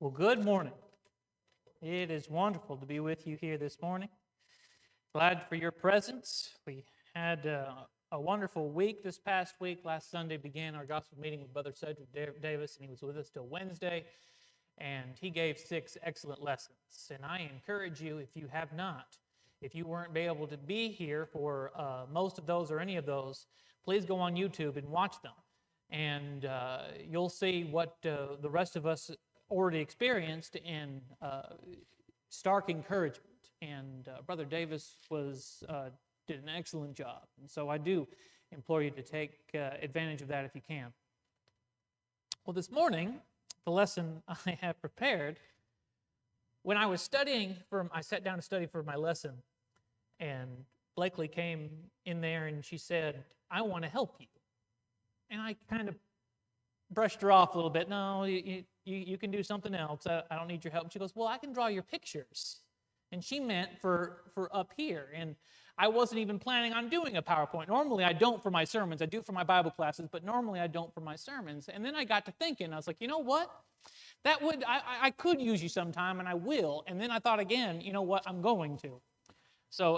Well, good morning. It is wonderful to be with you here this morning. Glad for your presence. We had a wonderful week this past week. Last Sunday began our gospel meeting with Brother Cedric Davis, and he was with us till Wednesday, and he gave 6 excellent lessons. And I encourage you, if you have not, if you weren't able to be here for most of those or any of those, please go on YouTube and watch them. And you'll see what the rest of us already experienced in stark encouragement. And Brother Davis did an excellent job. And so I do implore you to take advantage of that if you can. Well, this morning, the lesson I have prepared, when I was I sat down to study for my lesson, and Blakely came in there and she said, "I want to help you." And I kind of brushed her off a little bit. "No, you can do something else. I don't need your help." She goes, "Well, I can draw your pictures." And she meant for up here. And I wasn't even planning on doing a PowerPoint. Normally I don't for my sermons. I do for my Bible classes, but normally I don't for my sermons. And then I got to thinking, I was like, you know what? I could use you sometime, and I will. And then I thought again, you know what? I'm going to.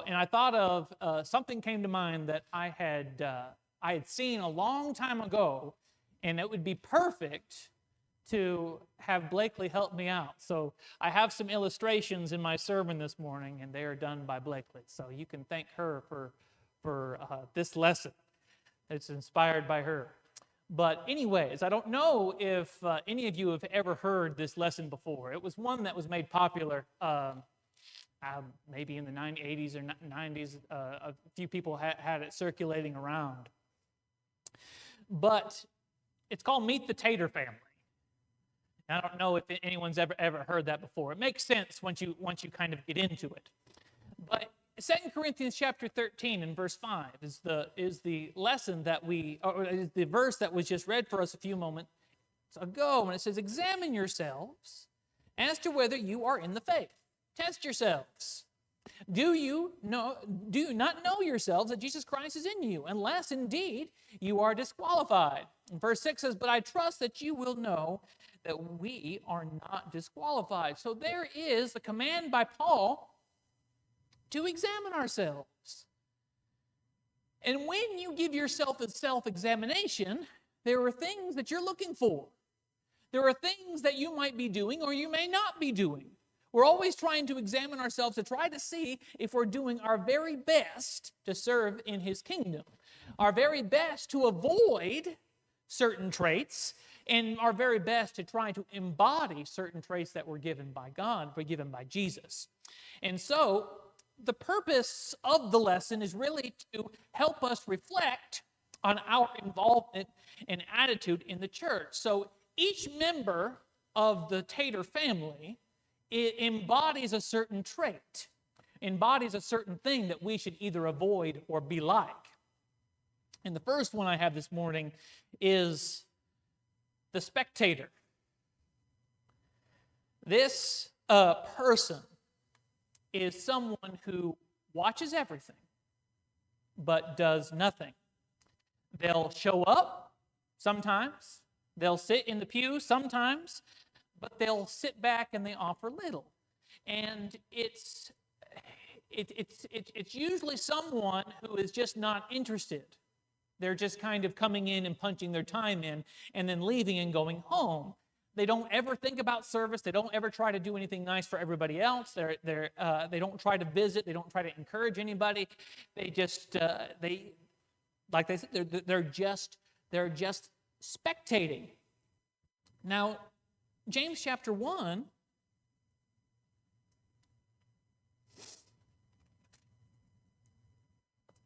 And I thought of something came to mind that I had seen a long time ago, and it would be perfect to have Blakely help me out. So I have some illustrations in my sermon this morning, and they are done by Blakely. So you can thank her for this lesson. It's inspired by her. But anyways, I don't know if any of you have ever heard this lesson before. It was one that was made popular maybe in the 80s or 90s. A few people had it circulating around. But it's called Meet the Tater Family. I don't know if anyone's ever heard that before. It makes sense once you kind of get into it. But 2 Corinthians chapter 13 and verse 5 is the lesson that is the verse that was just read for us a few moments ago, and it says, "Examine yourselves as to whether you are in the faith. Test yourselves. Do you not know yourselves that Jesus Christ is in you, unless indeed you are disqualified?" And verse 6 says, "But I trust that you will know that we are not disqualified." So there is a command by Paul to examine ourselves. And when you give yourself a self-examination, there are things that you're looking for. There are things that you might be doing or you may not be doing. We're always trying to examine ourselves to try to see if we're doing our very best to serve in His kingdom, our very best to avoid certain traits, and our very best to try to embody certain traits that were given by God, were given by Jesus. And so the purpose of the lesson is really to help us reflect on our involvement and attitude in the church. So each member of the Tater family, it embodies a certain trait, embodies a certain thing that we should either avoid or be like. And the first one I have this morning is the spectator. This person is someone who watches everything but does nothing. They'll show up sometimes, they'll sit in the pew sometimes, but they'll sit back and they offer little. And it's usually someone who is just not interested. They're just kind of coming in and punching their time in and then leaving and going home. They don't ever think about service. They don't ever try to do anything nice for everybody else. They don't try to visit. They don't try to encourage anybody. They just like they said, they're just spectating. Now, James chapter 1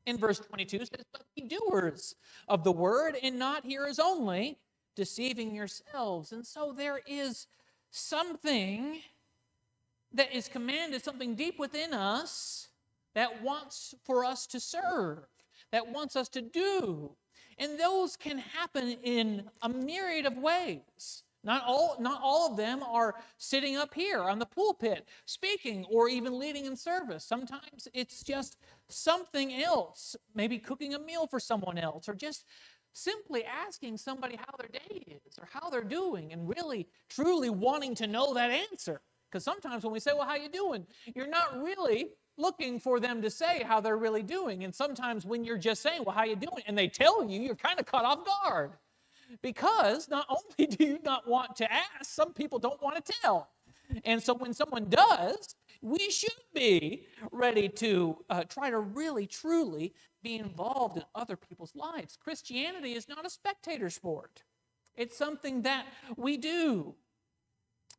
in verse 22 says, "But be doers of the word and not hearers only, deceiving yourselves." And so there is something that is commanded, something deep within us that wants for us to serve, that wants us to do. And those can happen in a myriad of ways. Not all of them are sitting up here on the pulpit speaking or even leading in service. Sometimes it's just something else, maybe cooking a meal for someone else, or just simply asking somebody how their day is or how they're doing and really, truly wanting to know that answer. Because sometimes when we say, well, how you doing? You're not really looking for them to say how they're really doing. And sometimes when you're just saying, well, how you doing? And they tell you, you're kind of caught off guard. Because not only do you not want to ask, some people don't want to tell. And so when someone does, we should be ready to try to really, truly be involved in other people's lives. Christianity is not a spectator sport. It's something that we do.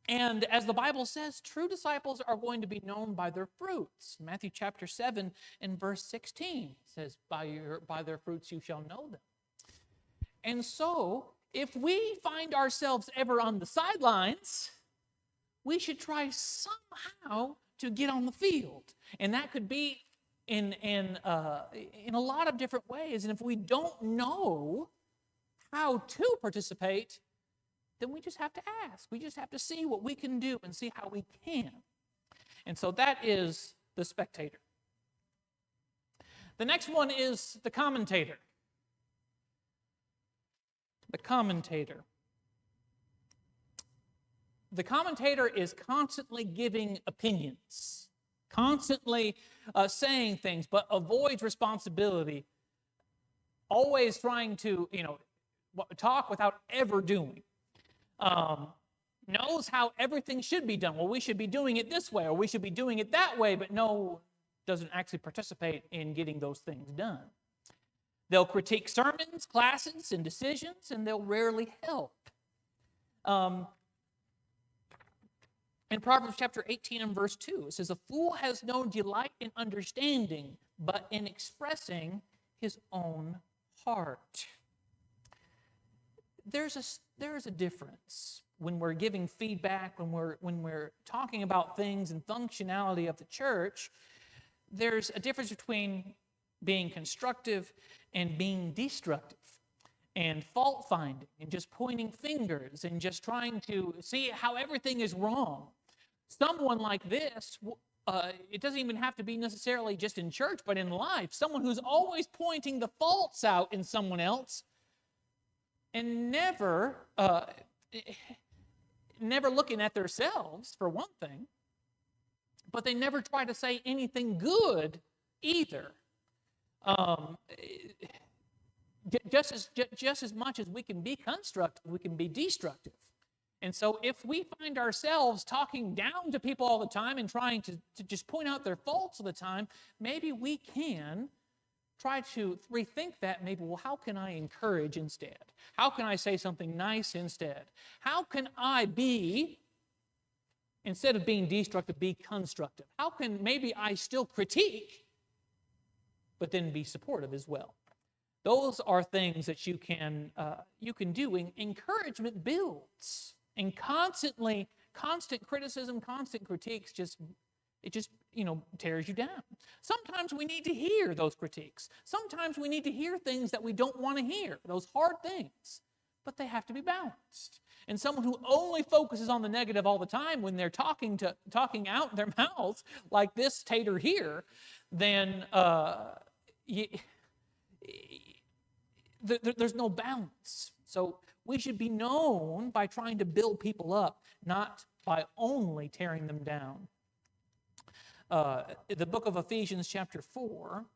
And as the Bible says, true disciples are going to be known by their fruits. Matthew chapter 7 and verse 16 says, by their fruits you shall know them. And so, if we find ourselves ever on the sidelines, we should try somehow to get on the field. And that could be in a lot of different ways. And if we don't know how to participate, then we just have to ask. We just have to see what we can do and see how we can. And so that is the spectator. The next one is the commentator. The commentator. The commentator is constantly giving opinions, constantly saying things, but avoids responsibility, always trying to, talk without ever doing. Knows how everything should be done. Well, we should be doing it this way, or we should be doing it that way, but doesn't actually participate in getting those things done. They'll critique sermons, classes, and decisions, and they'll rarely help. In Proverbs chapter 18 and verse 2, it says, "A fool has no delight in understanding, but in expressing his own heart." There's a difference when we're giving feedback, when we're talking about things and functionality of the church. There's a difference between being constructive and being destructive, and fault finding, and just pointing fingers, and just trying to see how everything is wrong. Someone like this, it doesn't even have to be necessarily just in church, but in life, someone who's always pointing the faults out in someone else and never looking at themselves, for one thing, but they never try to say anything good either. Just as much as we can be constructive, we can be destructive. And so if we find ourselves talking down to people all the time and trying to just point out their faults all the time, maybe we can try to rethink that. Maybe, well, how can I encourage instead? How can I say something nice instead? How can I be, instead of being destructive, be constructive? How can maybe I still critique, but then be supportive as well? Those are things that you can do. Encouragement builds, and constant criticism, constant critiques just tears you down. Sometimes we need to hear those critiques. Sometimes we need to hear things that we don't want to hear, those hard things, but they have to be balanced. And someone who only focuses on the negative all the time when they're talking out their mouths like this Tater here, then there's no balance. So we should be known by trying to build people up, not by only tearing them down. The book of Ephesians chapter 4,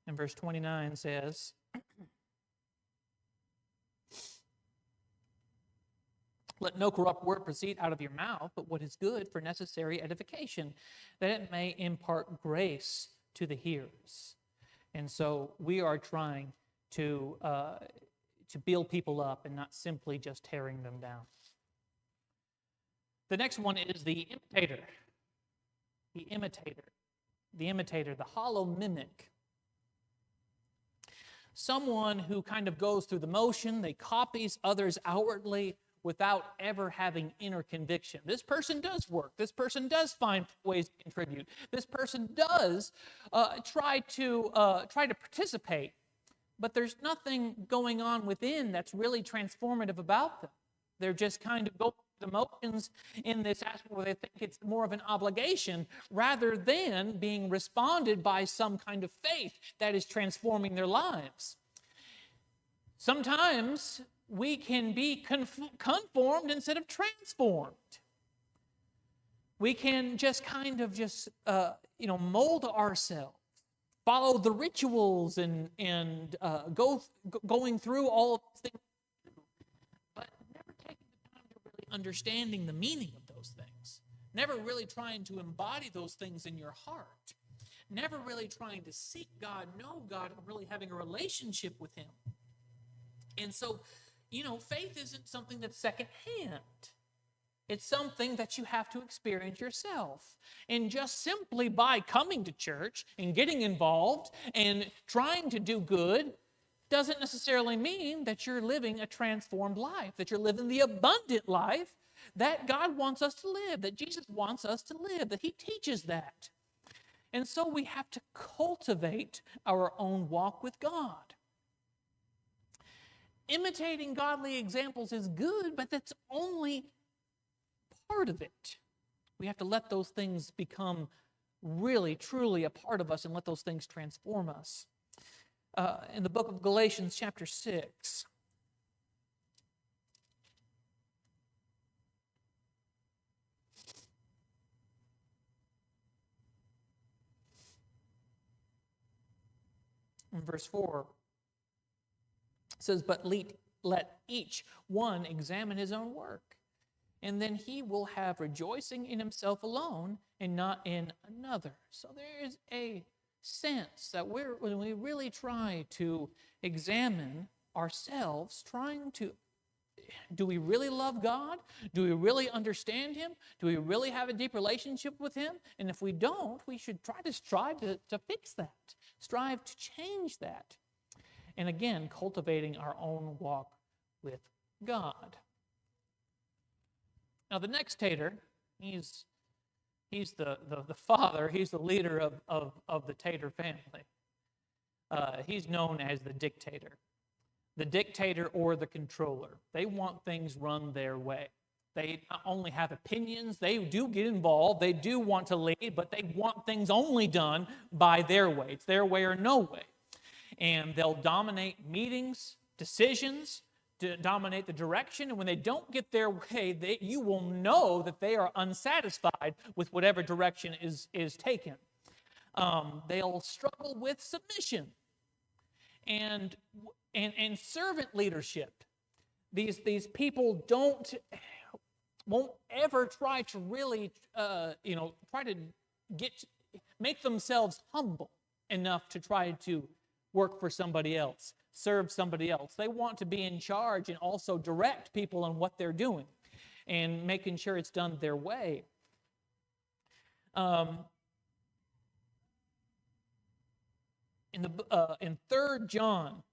and verse 29 says, "Let no corrupt word proceed out of your mouth, but what is good for necessary edification, that it may impart grace to the hearers." And so we are trying to build people up and not simply just tearing them down. The next one is the imitator. The imitator, the hollow mimic. Someone who kind of goes through the motion, they copies others outwardly without ever having inner conviction. This person does work. This person does find ways to contribute. This person does try to participate, but there's nothing going on within that's really transformative about them. They're just kind of going emotions in this aspect where they think it's more of an obligation rather than being responded by some kind of faith that is transforming their lives. Sometimes we can be conformed instead of transformed. We can just kind of mold ourselves, follow the rituals and going through all of these things, but never taking the time to really understanding the meaning of those things. Never really trying to embody those things in your heart. Never really trying to seek God, know God, and really having a relationship with Him. And so, faith isn't something that's secondhand. It's something that you have to experience yourself. And just simply by coming to church and getting involved and trying to do good doesn't necessarily mean that you're living a transformed life, that you're living the abundant life that God wants us to live, that Jesus wants us to live, that He teaches that. And so we have to cultivate our own walk with God. Imitating godly examples is good, but that's only part of it. We have to let those things become really, truly a part of us and let those things transform us. In the book of Galatians, chapter 6, in verse 4, it says, "But let each one examine his own work, and then he will have rejoicing in himself alone and not in another." So there is a sense that when we really try to examine ourselves, do we really love God? Do we really understand Him? Do we really have a deep relationship with Him? And if we don't, we should strive to fix that, strive to change that. And again, cultivating our own walk with God. Now, the next Tater, he's the father, he's the leader of the Tater family. He's known as the dictator. The dictator or the controller. They want things run their way. They not only have opinions, they do get involved, they do want to lead, but they want things only done by their way. It's their way or no way. And they'll dominate meetings, decisions, to dominate the direction, and when they don't get their way, you will know that they are unsatisfied with whatever direction is taken. They'll struggle with submission and servant leadership. These people won't ever try to really make themselves humble enough to try to work for somebody else, serve somebody else. They want to be in charge and also direct people on what they're doing and making sure it's done their way. In 3 John,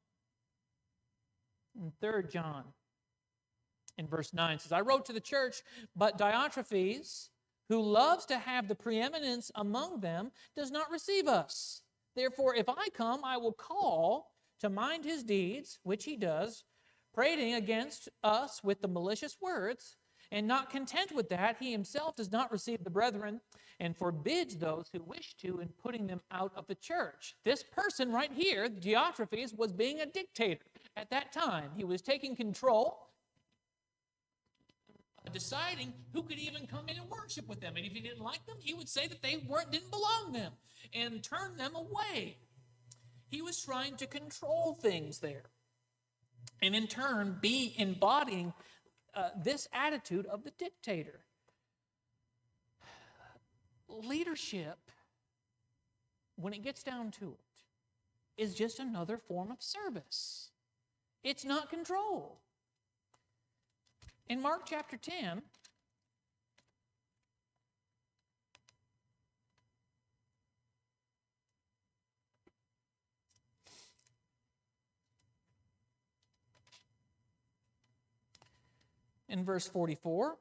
in verse 9, it says, "I wrote to the church, but Diotrephes, who loves to have the preeminence among them, does not receive us. Therefore, if I come, I will call to mind his deeds, which he does, prating against us with the malicious words. And not content with that, he himself does not receive the brethren and forbids those who wish to in putting them out of the church." This person right here, Diotrephes, was being a dictator at that time. He was taking control, deciding who could even come in and worship with them. And if he didn't like them, he would say that they didn't belong to them and turn them away. He was trying to control things there. And in turn, be embodying this attitude of the dictator. Leadership, when it gets down to it, is just another form of service. It's not control. In Mark chapter 10, in verse 44,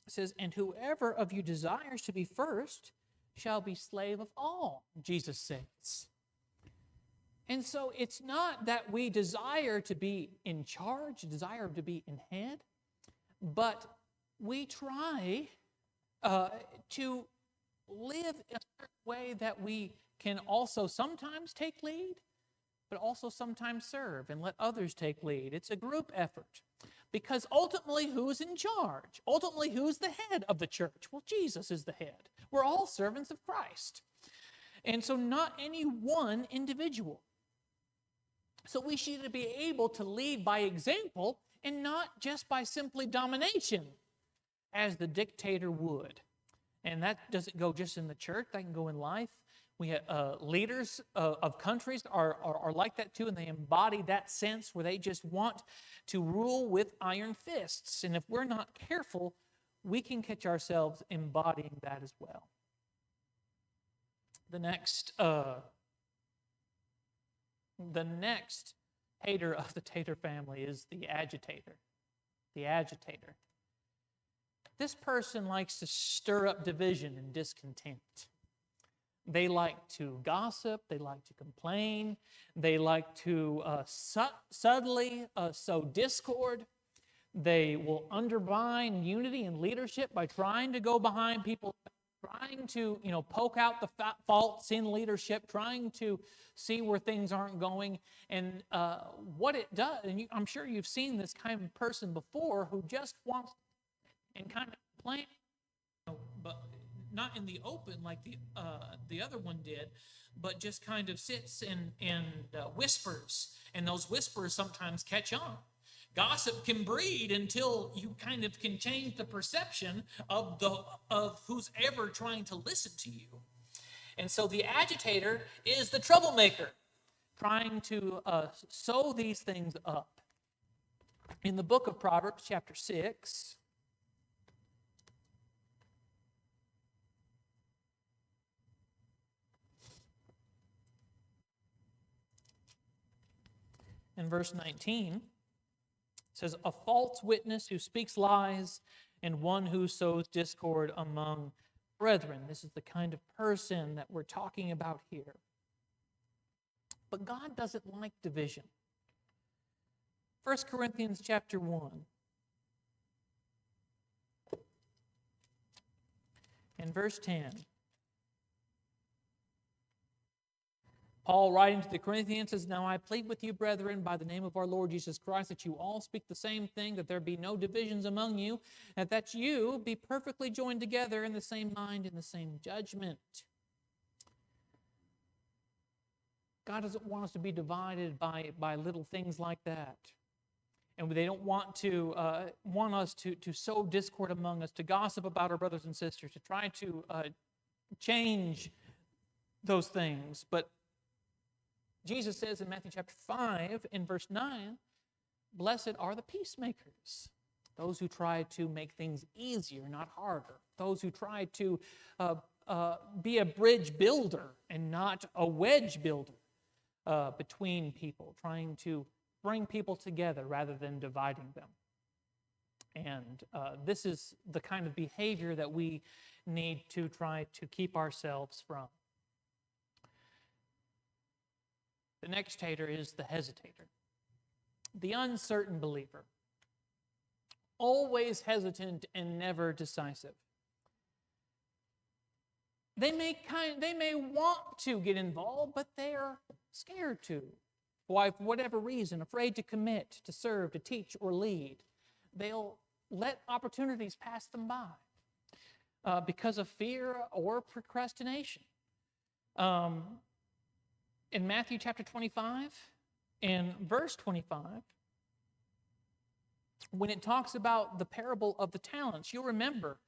it says, "And whoever of you desires to be first shall be slave of all," Jesus says. And so it's not that we desire to be in charge, desire to be in head, but we try to live in a way that we can also sometimes take lead, but also sometimes serve and let others take lead. It's a group effort. Because ultimately, who's in charge? Ultimately, who's the head of the church? Well, Jesus is the head. We're all servants of Christ. And so not any one individual. So we should be able to lead by example and not just by simply domination, as the dictator would. And that doesn't go just in the church, that can go in life. We have leaders of countries are like that too, and they embody that sense where they just want to rule with iron fists. And if we're not careful, we can catch ourselves embodying that as well. The next hater of the Tater family is the agitator. The agitator. This person likes to stir up division and discontent. They like to gossip, they like to complain, they like to subtly sow discord. They will undermine unity and leadership by trying to go behind people, trying to poke out the faults in leadership, trying to see where things aren't going. And what it does, and I'm sure you've seen this kind of person before who just wants and kind of complain, but not in the open like the other one did, but just kind of sits and whispers, and those whispers sometimes catch on. Gossip can breed until you kind of can change the perception of who's ever trying to listen to you. And so the agitator is the troublemaker, trying to sow these things up. In the book of Proverbs, chapter 6, in verse 19, says, a false witness who speaks lies and one who sows discord among brethren. This is the kind of person that we're talking about here. But God doesn't like division. 1 Corinthians chapter 1. In verse 10. Paul, writing to the Corinthians, says, now I plead with you, brethren, by the name of our Lord Jesus Christ, that you all speak the same thing, that there be no divisions among you, and that you be perfectly joined together in the same mind, in the same judgment. God doesn't want us to be divided by little things like that. And they don't want us to sow discord among us, to gossip about our brothers and sisters, to try to change those things. But Jesus says in Matthew chapter 5, in verse 9, blessed are the peacemakers, those who try to make things easier, not harder, those who try to be a bridge builder and not a wedge builder between people, trying to bring people together rather than dividing them. And this is the kind of behavior that we need to try to keep ourselves from. The next hater is the hesitator, the uncertain believer, always hesitant and never decisive. They may want to get involved, but they are scared to. Why, for whatever reason, afraid to commit, to serve, to teach, or lead. They'll let opportunities pass them by because of fear or procrastination. In Matthew chapter 25, in verse 25, when it talks about the parable of the talents, you'll remember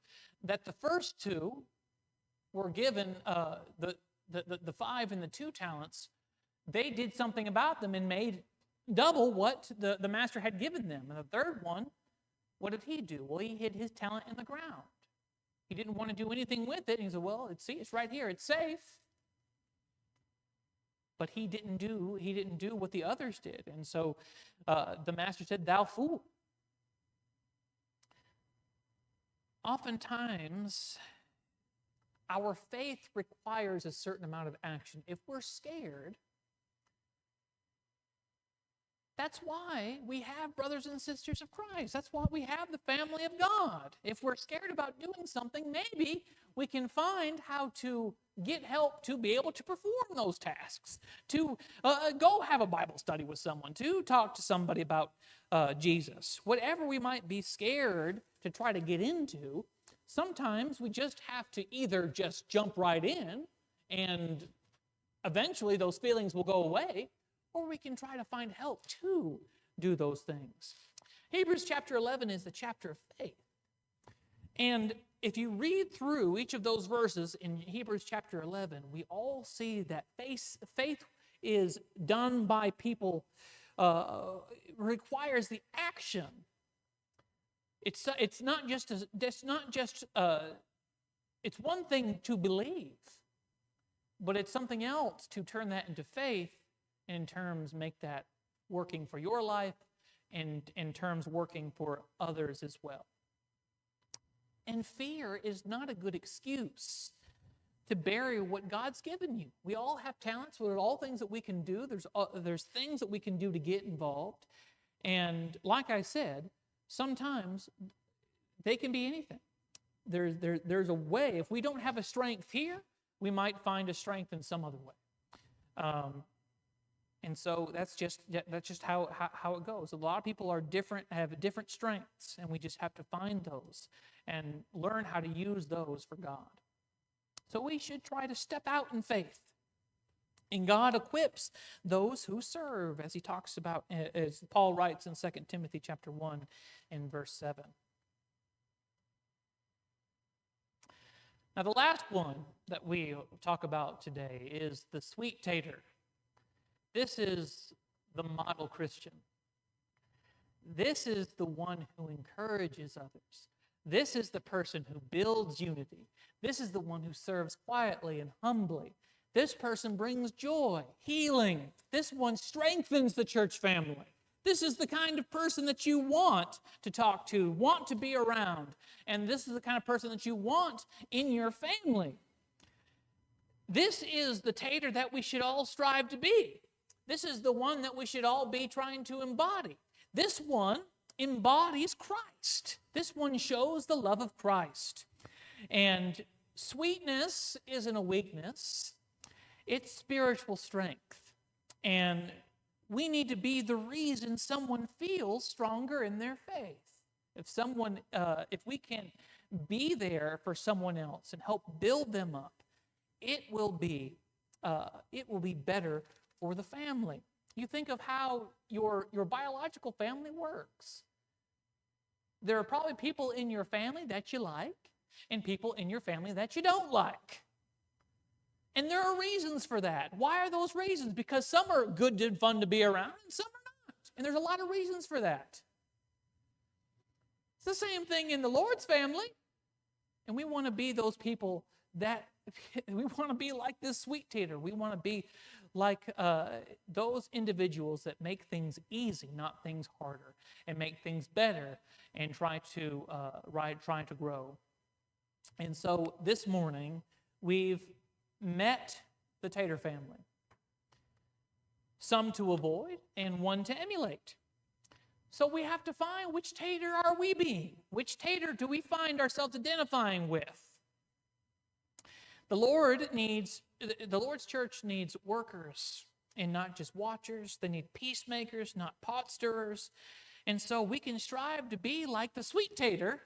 that the first two were given, the 5 and the 2 talents, they did something about them and made double what the master had given them. And the third one, what did he do? Well, he hid his talent in the ground. He didn't want to do anything with it. And he said, well, it's right here. It's safe. But he didn't do what the others did. And so the master said, thou fool. Oftentimes, our faith requires a certain amount of action. If we're scared, That's why we have brothers and sisters of Christ. That's why we have the family of God. If we're scared about doing something, maybe we can find how to get help to be able to perform those tasks, to go have a Bible study with someone, to talk to somebody about Jesus. Whatever we might be scared to try to get into, sometimes we just have to either just jump right in and eventually those feelings will go away, or we can try to find help to do those things. Hebrews chapter 11 is the chapter of faith. And if you read through each of those verses in Hebrews chapter 11, we all see that faith is done by people, requires the action. It's one thing to believe, but it's something else to turn that into faith, and in terms make that working for your life, and in terms working for others as well. And fear is not a good excuse to bury what God's given you. We all have talents. There are all things that we can do. There's things that we can do to get involved. And like I said, sometimes they can be anything. There's a way. If we don't have a strength here, we might find a strength in some other way. And so that's just how it goes. A lot of people are different, have different strengths, and we just have to find those and learn how to use those for God. So we should try to step out in faith. And God equips those who serve, as he talks about, as Paul writes in 2 Timothy chapter 1 and verse 7. Now, the last one that we talk about today is the sweet tater. This is the model Christian. This is the one who encourages others. This is the person who builds unity. This is the one who serves quietly and humbly. This person brings joy, healing. This one strengthens the church family. This is the kind of person that you want to talk to, want to be around. And this is the kind of person that you want in your family. This is the tater that we should all strive to be. This is the one that we should all be trying to embody. This one embodies Christ. This one shows the love of Christ. And sweetness isn't a weakness. It's spiritual strength. And we need to be the reason someone feels stronger in their faith. If we can be there for someone else and help build them up, it will be better for the family. You think of how your biological family works. There are probably people in your family that you like and people in your family that you don't like. And there are reasons for that. Why are those reasons? Because some are good and fun to be around and some are not. And there's a lot of reasons for that. It's the same thing in the Lord's family. And we want to be those people that, we want to be like this sweet tater. We want to be like those individuals that make things easy, not things harder, and make things better, and try to grow. And so this morning, we've met the Tater family. Some to avoid and one to emulate. So we have to find which Tater are we being? Which Tater do we find ourselves identifying with? The Lord's church needs workers and not just watchers. They need peacemakers, not pot stirrers. And so we can strive to be like the sweet tater,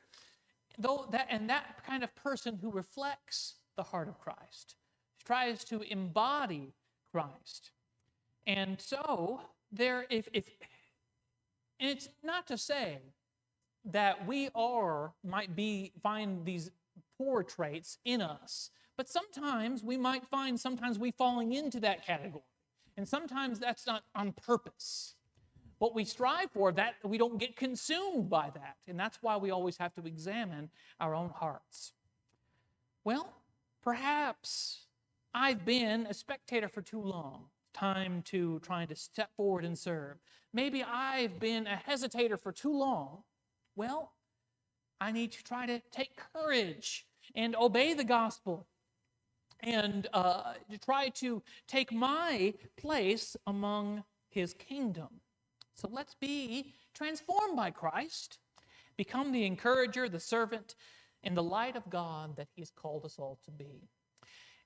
that kind of person who reflects the heart of Christ, tries to embody Christ. And so and it's not to say that we find these poor traits in us. But sometimes we falling into that category. And sometimes that's not on purpose. What we strive for, that we don't get consumed by that. And that's why we always have to examine our own hearts. Well, perhaps I've been a spectator for too long. Time to trying to step forward and serve. Maybe I've been a hesitator for too long. Well, I need to try to take courage and obey the gospel. And to try to take my place among his kingdom. So let's be transformed by Christ, become the encourager, the servant, and the light of God that He's called us all to be.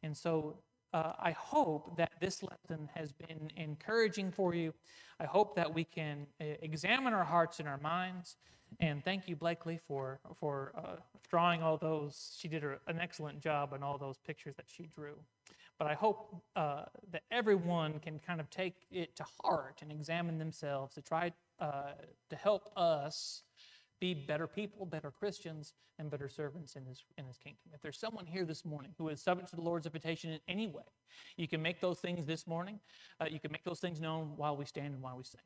And so I hope that this lesson has been encouraging for you. I hope that we can examine our hearts and our minds. And thank you, Blakely, for drawing all those. She did an excellent job on all those pictures that she drew. But I hope that everyone can kind of take it to heart and examine themselves to try to help us be better people, better Christians, and better servants in His kingdom. If there's someone here this morning who is subject to the Lord's invitation in any way, you can make those things this morning. You can make those things known while we stand and while we sing.